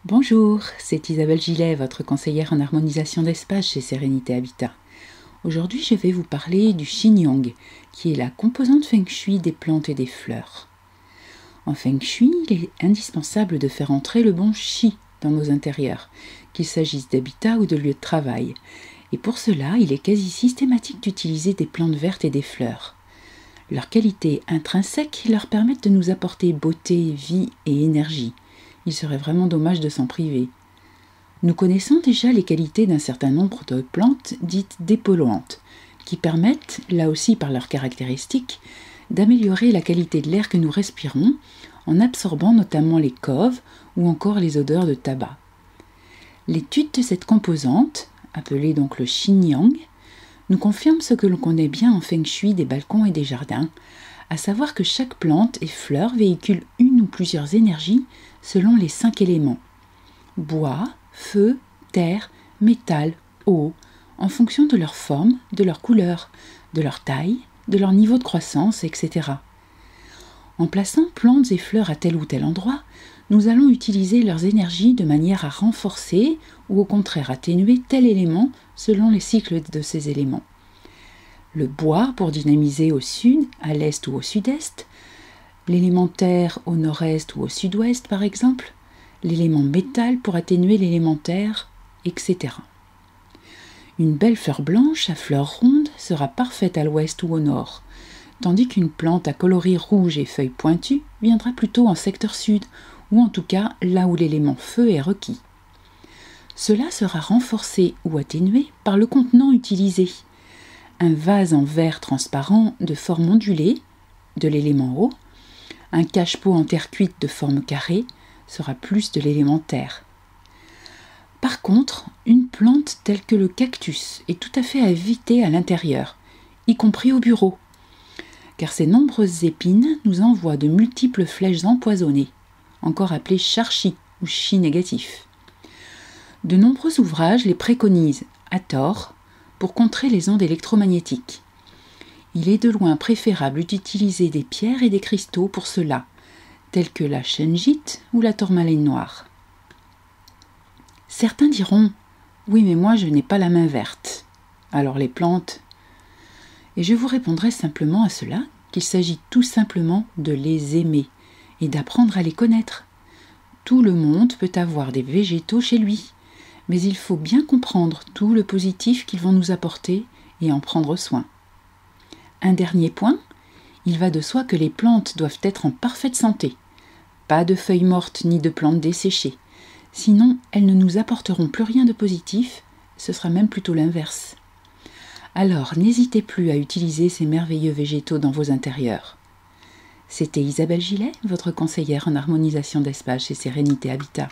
Bonjour, c'est Isabelle Gillet, votre conseillère en harmonisation d'espace chez Sérénité Habitat. Aujourd'hui, je vais vous parler du Yin-Yang, qui est la composante Feng Shui des plantes et des fleurs. En Feng Shui, il est indispensable de faire entrer le bon Qi dans nos intérieurs, qu'il s'agisse d'habitat ou de lieu de travail. Et pour cela, il est quasi systématique d'utiliser des plantes vertes et des fleurs. Leurs qualités intrinsèques leur permettent de nous apporter beauté, vie et énergie. Il serait vraiment dommage de s'en priver. Nous connaissons déjà les qualités d'un certain nombre de plantes dites dépolluantes, qui permettent, là aussi par leurs caractéristiques, d'améliorer la qualité de l'air que nous respirons en absorbant notamment les coves ou encore les odeurs de tabac. L'étude de cette composante, appelée donc le Yin-Yang, nous confirme ce que l'on connaît bien en Feng Shui des balcons et des jardins, à savoir que chaque plante et fleur véhicule une ou plusieurs énergies selon les 5 éléments. Bois, feu, terre, métal, eau, en fonction de leur forme, de leur couleur, de leur taille, de leur niveau de croissance, etc. En plaçant plantes et fleurs à tel ou tel endroit, nous allons utiliser leurs énergies de manière à renforcer ou au contraire atténuer tel élément selon les cycles de ces éléments. Le bois pour dynamiser au sud, à l'est ou au sud-est, l'élément terre au nord-est ou au sud-ouest par exemple, l'élément métal pour atténuer l'élément terre, etc. Une belle fleur blanche à fleurs rondes sera parfaite à l'ouest ou au nord, tandis qu'une plante à coloris rouge et feuilles pointues viendra plutôt en secteur sud, ou en tout cas là où l'élément feu est requis. Cela sera renforcé ou atténué par le contenant utilisé. Un vase en verre transparent de forme ondulée, de l'élément eau, un cache-pot en terre cuite de forme carrée sera plus de l'élément terre. Par contre, une plante telle que le cactus est tout à fait à éviter à l'intérieur, y compris au bureau, car ses nombreuses épines nous envoient de multiples flèches empoisonnées, encore appelées charchi ou chi négatif. De nombreux ouvrages les préconisent, à tort, pour contrer les ondes électromagnétiques. Il est de loin préférable d'utiliser des pierres et des cristaux pour cela, tels que la shungite ou la tourmaline noire. Certains diront « Oui, mais moi je n'ai pas la main verte. Alors les plantes ?» Et je vous répondrai simplement à cela qu'il s'agit tout simplement de les aimer et d'apprendre à les connaître. Tout le monde peut avoir des végétaux chez lui, mais il faut bien comprendre tout le positif qu'ils vont nous apporter et en prendre soin. Un dernier point, il va de soi que les plantes doivent être en parfaite santé. Pas de feuilles mortes ni de plantes desséchées, sinon elles ne nous apporteront plus rien de positif, ce sera même plutôt l'inverse. Alors n'hésitez plus à utiliser ces merveilleux végétaux dans vos intérieurs. C'était Isabelle Gillet, votre conseillère en harmonisation d'espace chez Sérénité Habitat.